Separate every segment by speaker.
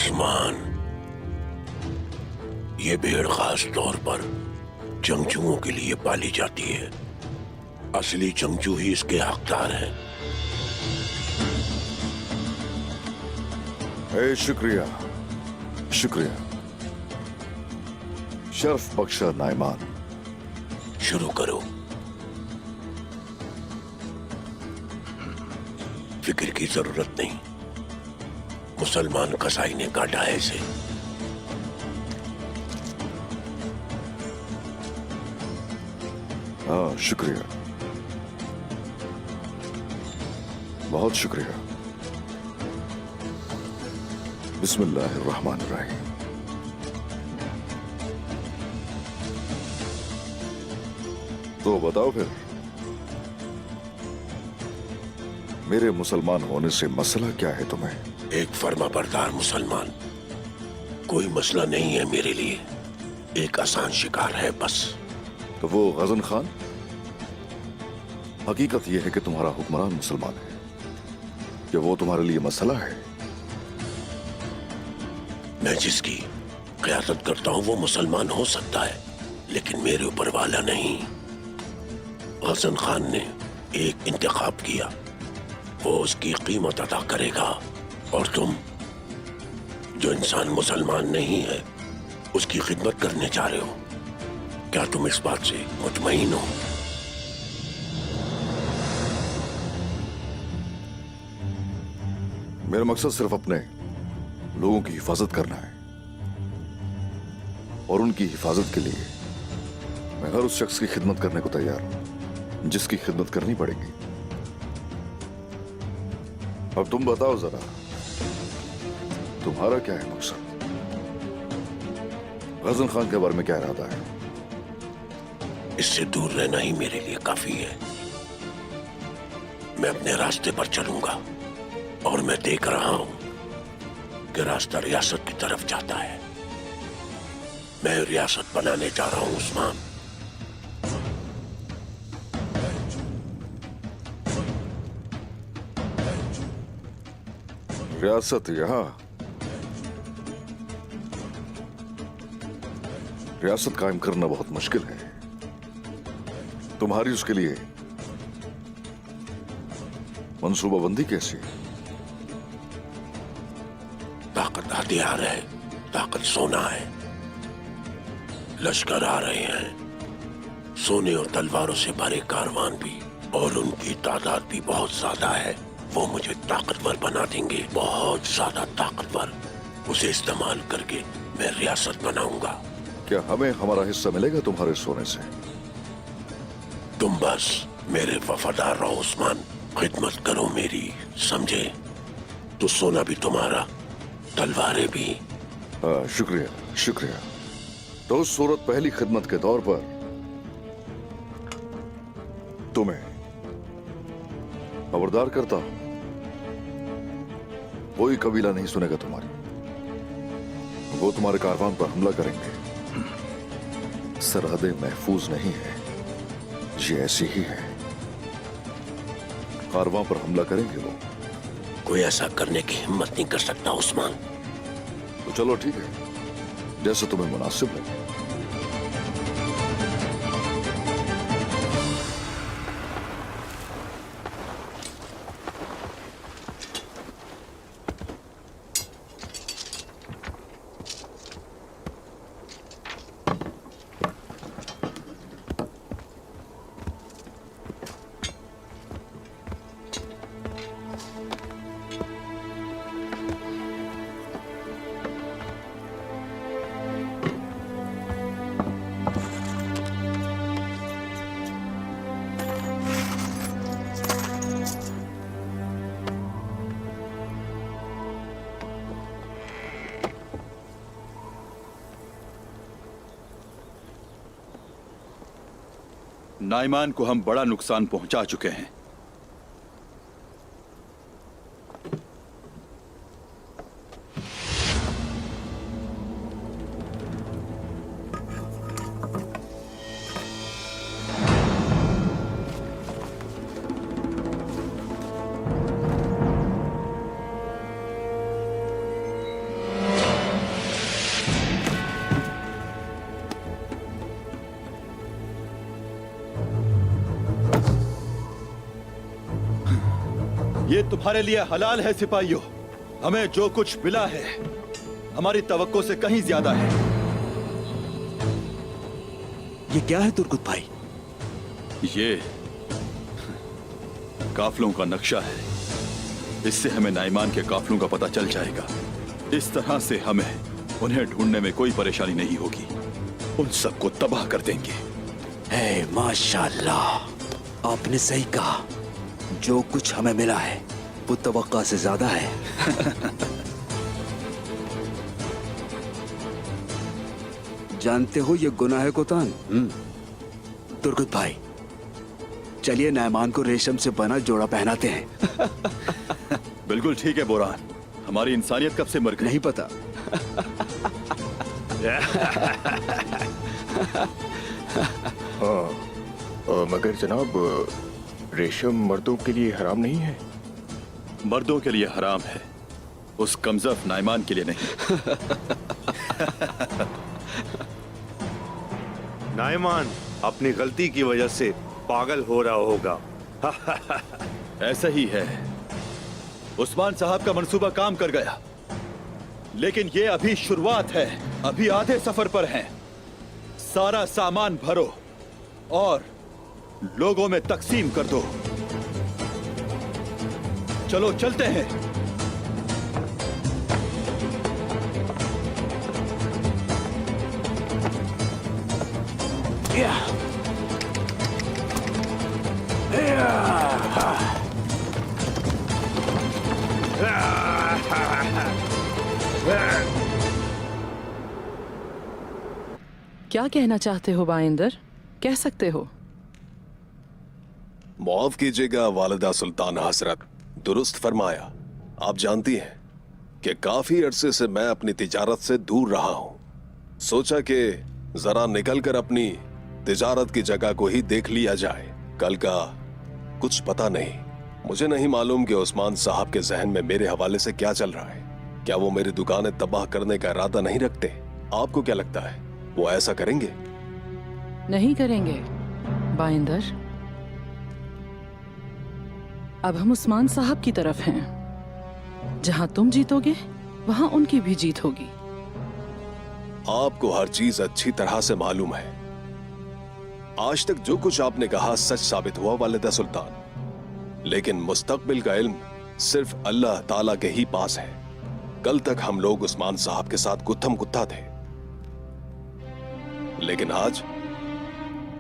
Speaker 1: उस्मान, ये भेड़ खास तौर पर जंगजुओं के लिए पाली जाती है। असली जंगजू ही इसके हकदार हैं।
Speaker 2: शुक्रिया शुक्रिया, शर्फ बख्शा नाइमान।
Speaker 1: शुरू करो। फिक्र की जरूरत नहीं, मुसलमान कसाई ने काटा है इसे।
Speaker 2: हाँ, शुक्रिया, बहुत शुक्रिया। बिस्मिल्लाहिर्रहमानिर्रहीम। तो बताओ फिर, मेरे मुसलमान होने से मसला क्या है तुम्हें?
Speaker 1: एक फर्माबरदार मुसलमान कोई मसला नहीं है मेरे लिए, एक आसान शिकार है बस।
Speaker 2: तो वो गजन खान? हकीकत यह है कि तुम्हारा हुक्मरान मुसलमान है, कि वो तुम्हारे लिए मसला है?
Speaker 1: मैं जिसकी क़यादत करता हूं वो मुसलमान हो सकता है, लेकिन मेरे ऊपर वाला नहीं। गजन खान ने एक इंतखाब किया, वो उसकी कीमत अदा करेगा। और तुम, जो इंसान मुसलमान नहीं है, उसकी खिदमत करने जा रहे हो। क्या तुम इस बात से मुतमईन हो?
Speaker 2: मेरा मकसद सिर्फ अपने लोगों की हिफाजत करना है, और उनकी हिफाजत के लिए मैं हर उस शख्स की खिदमत करने को तैयार हूं जिसकी खिदमत करनी पड़ेगी। अब तुम बताओ जरा, तुम्हारा क्या है मकसद? गजन खान के बारे में क्या इरादा है?
Speaker 1: इससे दूर रहना ही मेरे लिए काफी है। मैं अपने रास्ते पर चलूंगा, और मैं देख रहा हूं कि रास्ता रियासत की तरफ जाता है। मैं रियासत बनाने जा रहा हूं उस्मान।
Speaker 2: रियासत यहां? रियासत कायम करना बहुत मुश्किल है। तुम्हारी उसके लिए मंसूबाबंदी कैसी?
Speaker 1: ताकत हथियार है, ताकत सोना है। लश्कर आ रहे हैं, सोने और तलवारों से भरे कारवान भी, और उनकी तादाद भी बहुत ज्यादा है। वो मुझे ताकतवर बना देंगे, बहुत ज्यादा ताकतवर। उसे इस्तेमाल करके मैं रियासत बनाऊंगा।
Speaker 2: क्या हमें हमारा हिस्सा मिलेगा तुम्हारे सोने से?
Speaker 1: तुम बस मेरे वफादार रहो उस्मान, खिदमत करो मेरी, समझे? तो सोना भी तुम्हारा, तलवारें भी।
Speaker 2: शुक्रिया शुक्रिया। तो उस सूरत पहली खिदमत के तौर पर तुम्हें खबरदार करता हूं, कोई कबीला नहीं सुनेगा तुम्हारी। वो तुम्हारे कारवान पर हमला करेंगे। सरहदें महफूज नहीं है, ये ऐसी ही है। कारवां पर हमला करेंगे वो।
Speaker 1: कोई ऐसा करने की हिम्मत नहीं कर सकता उस्मान।
Speaker 2: तो चलो ठीक है, जैसे तुम्हें मुनासिब लगे।
Speaker 3: नाइमान को हम बड़ा नुकसान पहुंचा चुके हैं। ये तुम्हारे लिए हलाल है सिपाहियों। हमें जो कुछ मिला है हमारी तवक्को से कहीं ज्यादा है।
Speaker 4: ये क्या है तुर्कुत भाई?
Speaker 3: ये काफलों का नक्शा है। इससे हमें नाइमान के काफलों का पता चल जाएगा। इस तरह से हमें उन्हें ढूंढने में कोई परेशानी नहीं होगी। उन सबको तबाह कर देंगे।
Speaker 4: हे माशाल्लाह, आपने सही कहा। जो कुछ हमें मिला है वो तवक्का से ज्यादा है। जानते हो ये गुनाह है कोतान। तुर्कुत भाई, चलिए नायमान को रेशम से बना जोड़ा पहनाते हैं।
Speaker 3: बिल्कुल ठीक है बोरान। हमारी इंसानियत कब से मर गई?
Speaker 4: नहीं पता।
Speaker 5: मगर जनाब, रेशम मर्दों के लिए हराम नहीं है।
Speaker 3: मर्दों के लिए हराम है, उस कमजफ नाइमान के लिए नहीं।
Speaker 6: नाइमान अपनी गलती की वजह से पागल हो रहा होगा।
Speaker 3: ऐसा ही है। उस्मान साहब का मंसूबा काम कर गया, लेकिन ये अभी शुरुआत है। अभी आधे सफर पर हैं। सारा सामान भरो और लोगों में तकसीम कर दो। चलो चलते हैं।
Speaker 7: क्या कहना चाहते हो बाइंदर? कह सकते हो।
Speaker 8: माफ कीजिएगा वालिदा सुल्तान हजरत, दुरुस्त फरमाया। आप जानती हैं कि काफी अरसे से मैं अपनी तिजारत से दूर रहा हूं। सोचा कि जरा निकलकर अपनी तिजारत की जगह को ही देख लिया जाए। कल का कुछ पता नहीं। मुझे नहीं मालूम कि उस्मान साहब के जहन में मेरे हवाले से क्या चल रहा है। क्या वो मेरी दुकानें तबाह करने का इरादा नहीं रखते? आपको क्या लगता है वो ऐसा करेंगे?
Speaker 7: नहीं करेंगे बाइंदर। अब हम उस्मान साहब की तरफ हैं। जहां तुम जीतोगे वहां उनकी भी जीत होगी।
Speaker 8: आपको हर चीज अच्छी तरह से मालूम है। आज तक जो कुछ आपने कहा सच साबित हुआ वालिदा सुल्तान। लेकिन मुस्तकबिल का इल्म सिर्फ अल्लाह ताला के ही पास है। कल तक हम लोग उस्मान साहब के साथ गुत्थम गुत्था थे, लेकिन आज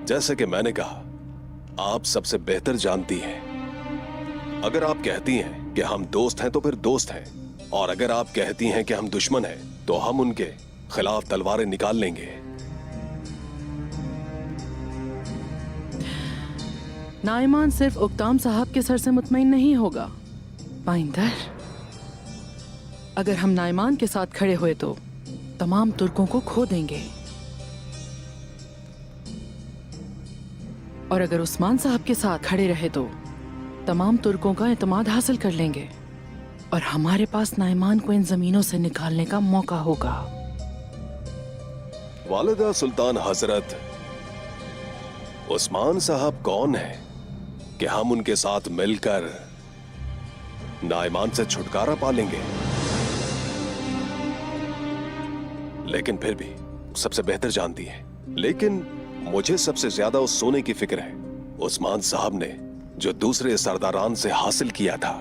Speaker 8: जैसे कि मैंने कहा, आप सबसे बेहतर जानती हैं। अगर आप कहती हैं कि हम दोस्त हैं तो फिर दोस्त हैं, और अगर आप कहती हैं कि हम दुश्मन हैं तो हम उनके खिलाफ तलवारें निकाल लेंगे।
Speaker 7: नाइमान सिर्फ उक्ताम साहब के सर से मुतमईन नहीं होगा बाइंदर। अगर हम नाइमान के साथ खड़े हुए तो तमाम तुर्कों को खो देंगे, और अगर उस्मान साहब के साथ खड़े रहे तो तमाम तुर्कों का एतमाद हासिल कर लेंगे, और हमारे पास नाइमान को इन जमीनों से निकालने का मौका होगा।
Speaker 8: वालिदा सुल्तान हजरत, उस्मान साहब कौन है कि हम उनके साथ मिलकर नाइमान से छुटकारा पालेंगे? लेकिन फिर भी सबसे बेहतर जानती है। लेकिन मुझे सबसे ज्यादा उस सोने की फिक्र है उस्मान साहब ने जो दूसरे सरदारान से हासिल किया था।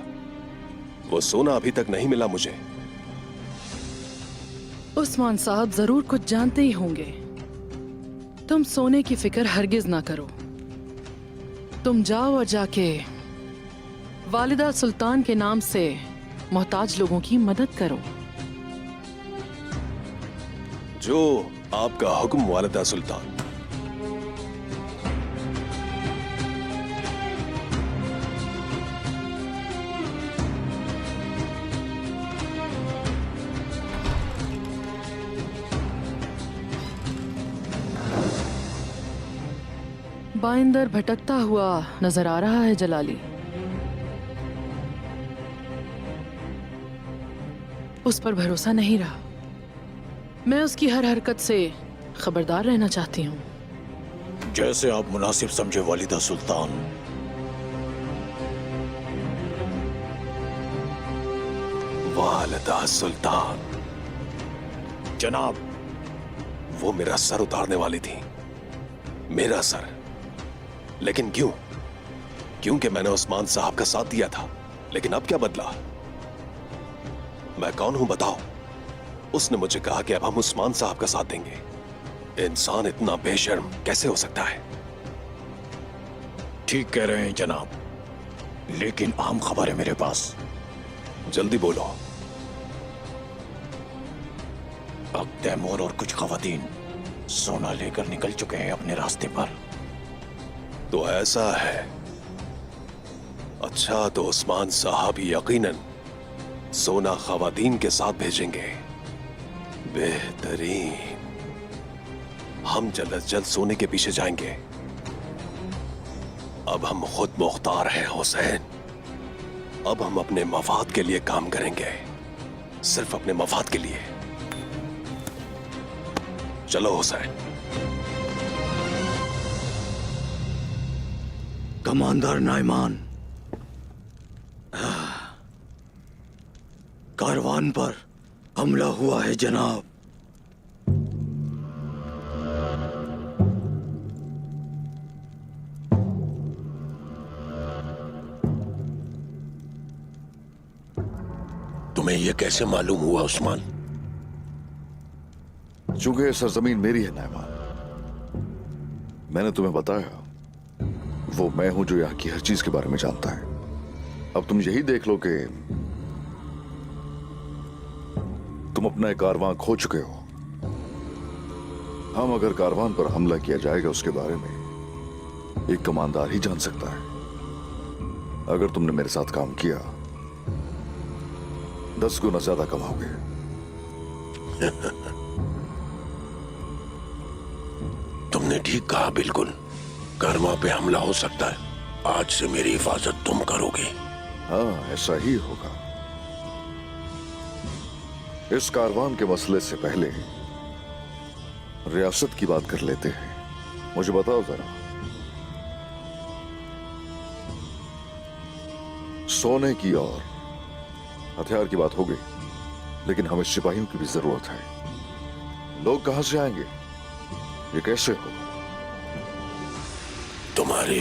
Speaker 8: वो सोना अभी तक नहीं मिला मुझे।
Speaker 7: उस्मान साहब जरूर कुछ जानते ही होंगे। तुम सोने की फिक्र हरगिज ना करो। तुम जाओ और जाके वालिदा सुल्तान के नाम से मोहताज लोगों की मदद करो।
Speaker 8: जो आपका हुक्म वालिदा सुल्तान।
Speaker 7: बाइंदर भटकता हुआ नजर आ रहा है जलाली। उस पर भरोसा नहीं रहा। मैं उसकी हर हरकत से खबरदार रहना चाहती हूँ।
Speaker 5: जैसे आप मुनासिब समझे वालिदा सुल्तान।
Speaker 8: वालिदा सुल्तान।
Speaker 6: जनाब,
Speaker 8: वो मेरा सर उतारने वाली थी, मेरा सर। लेकिन क्यों? क्योंकि मैंने उस्मान साहब का साथ दिया था। लेकिन अब क्या बदला? मैं कौन हूं बताओ? उसने मुझे कहा कि अब हम उस्मान साहब का साथ देंगे। इंसान इतना बेशर्म कैसे हो सकता है?
Speaker 6: ठीक कह रहे हैं जनाब, लेकिन अहम खबर है मेरे पास।
Speaker 8: जल्दी बोलो।
Speaker 6: अब तैमूर और कुछ खवातीन सोना लेकर निकल चुके हैं अपने रास्ते पर।
Speaker 8: तो ऐसा है। अच्छा, तो उस्मान साहब यकीनन सोना खवातीन के साथ भेजेंगे। बेहतरीन। हम जल्द अज जल्द सोने के पीछे जाएंगे। अब हम खुद मुख्तार हैं हुसैन। अब हम अपने मफाद के लिए काम करेंगे, सिर्फ अपने मफाद के लिए। चलो हुसैन।
Speaker 6: कमांडर नाइमान, कारवान पर हमला हुआ है जनाब।
Speaker 1: तुम्हें यह कैसे मालूम हुआ उस्मान?
Speaker 2: चूंकि ये सरजमीन मेरी है नाइमान, मैंने तुम्हें बताया वो मैं हूं जो यहां की हर चीज के बारे में जानता है। अब तुम यही देख लो कि तुम अपना एक कारवां खो चुके हो। हम अगर कारवान पर हमला किया जाएगा उसके बारे में एक कमांडर ही जान सकता है। अगर तुमने मेरे साथ काम किया 10 गुना ज्यादा कमाओगे।
Speaker 1: तुमने ठीक कहा, बिल्कुल। कारवां पे हमला हो सकता है। आज से मेरी हिफाजत तुम करोगे।
Speaker 2: हाँ, ऐसा ही होगा। इस कारवान के मसले से पहले रियासत की बात कर लेते हैं। मुझे बताओ जरा, सोने की और हथियार की बात हो गई, लेकिन हमें सिपाहियों की भी जरूरत है। लोग कहां से आएंगे? ये कैसे होगा?
Speaker 1: तुम्हारे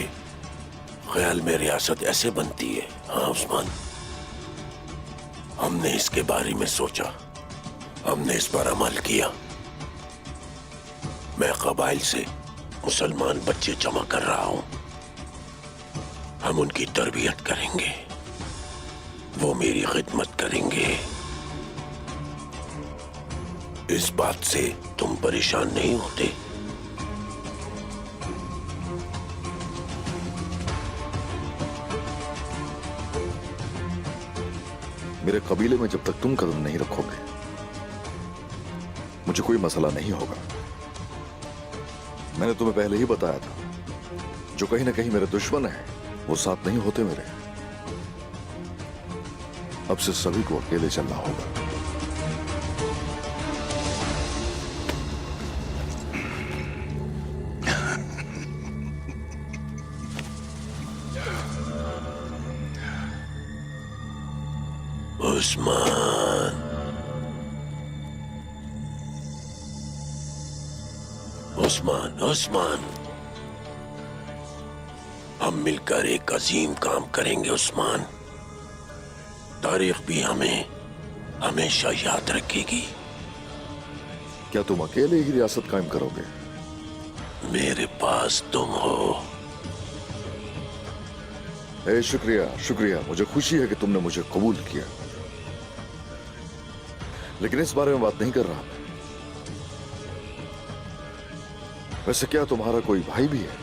Speaker 1: ख्याल में रियासत ऐसे बनती है? हाँ उस्मान, हमने इसके बारे में सोचा, हमने इस पर अमल किया। मैं कबाइल से मुसलमान बच्चे जमा कर रहा हूं। हम उनकी तरबियत करेंगे, वो मेरी खिदमत करेंगे। इस बात से तुम परेशान नहीं होते?
Speaker 2: मेरे कबीले में जब तक तुम कदम नहीं रखोगे मुझे कोई मसला नहीं होगा। मैंने तुम्हें पहले ही बताया था, जो कहीं ना कहीं मेरे दुश्मन हैं वो साथ नहीं होते मेरे। अब से सभी को अकेले चलना होगा।
Speaker 1: उस्मान, उस्मान, उस्मान, हम मिलकर एक अजीम काम करेंगे उस्मान। तारीख भी हमें हमेशा याद रखेगी।
Speaker 2: क्या तुम अकेले ही रियासत कायम करोगे?
Speaker 1: मेरे पास तुम हो।
Speaker 2: शुक्रिया, शुक्रिया। मुझे खुशी है कि तुमने मुझे कबूल किया, लेकिन इस बारे में बात नहीं कर रहा मैं। वैसे क्या तुम्हारा कोई भाई भी है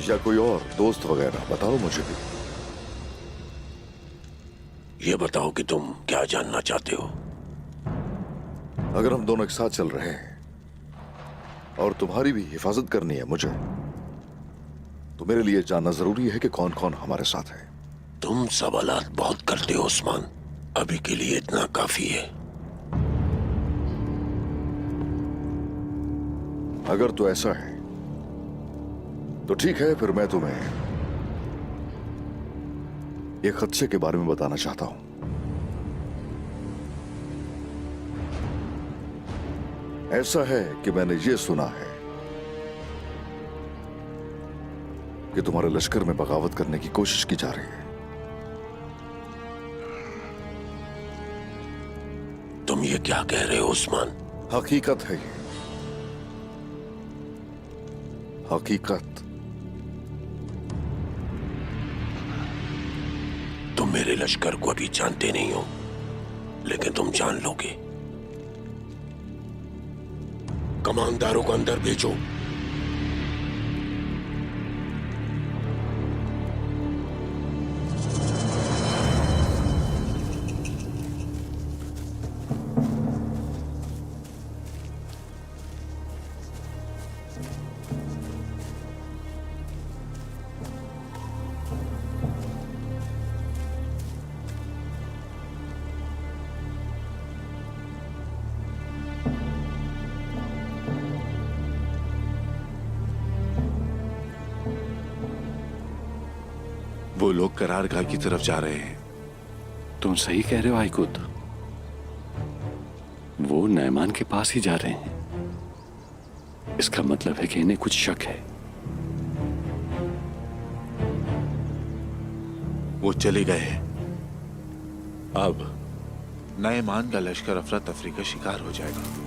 Speaker 2: या कोई और दोस्त वगैरह? बताओ मुझे भी।
Speaker 1: ये बताओ कि तुम क्या जानना चाहते हो?
Speaker 2: अगर हम दोनों एक साथ चल रहे हैं और तुम्हारी भी हिफाजत करनी है मुझे, तो मेरे लिए जानना जरूरी है कि कौन कौन हमारे साथ है।
Speaker 1: तुम सवालात बहुत करते हो उस्मान, अभी के लिए इतना काफी है।
Speaker 2: अगर तो ऐसा है तो ठीक है, फिर मैं तुम्हें एक खदशे के बारे में बताना चाहता हूं। ऐसा है कि मैंने ये सुना है कि तुम्हारे लश्कर में बगावत करने की कोशिश की जा रही है।
Speaker 1: तुम ये क्या कह रहे हो उस्मान?
Speaker 2: हकीकत है ये, हकीकत।
Speaker 1: तुम मेरे लश्कर को अभी जानते नहीं हो, लेकिन तुम जान लोगे। कमांडरों को अंदर भेजो।
Speaker 9: वो लोग करारगाह की तरफ जा रहे हैं।
Speaker 10: तुम सही कह रहे हो आइकुत, वो नैमान के पास ही जा रहे हैं। इसका मतलब है कि इन्हें कुछ शक है।
Speaker 9: वो चले गए हैं। अब नयमान का लश्कर अफरा तफरी का शिकार हो जाएगा।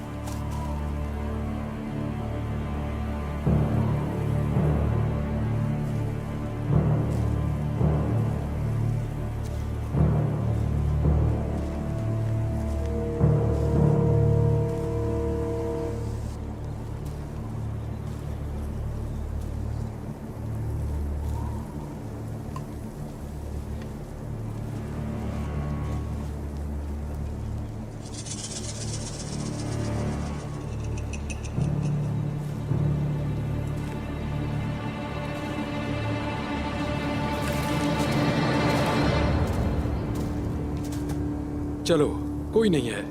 Speaker 11: चलो, कोई नहीं है,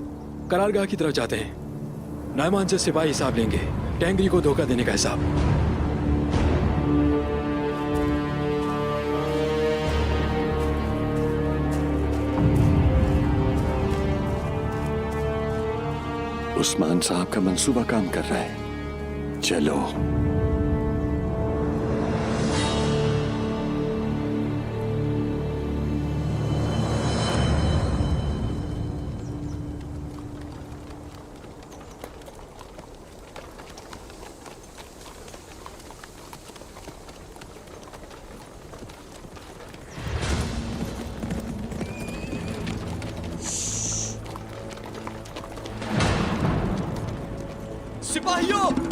Speaker 11: करारगाह की तरफ जाते हैं। नायमान से सिपाही हिसाब लेंगे, टेंगरी को धोखा देने का हिसाब।
Speaker 10: उस्मान साहब का मंसूबा काम कर रहा है। चलो।
Speaker 3: सिपाहियों,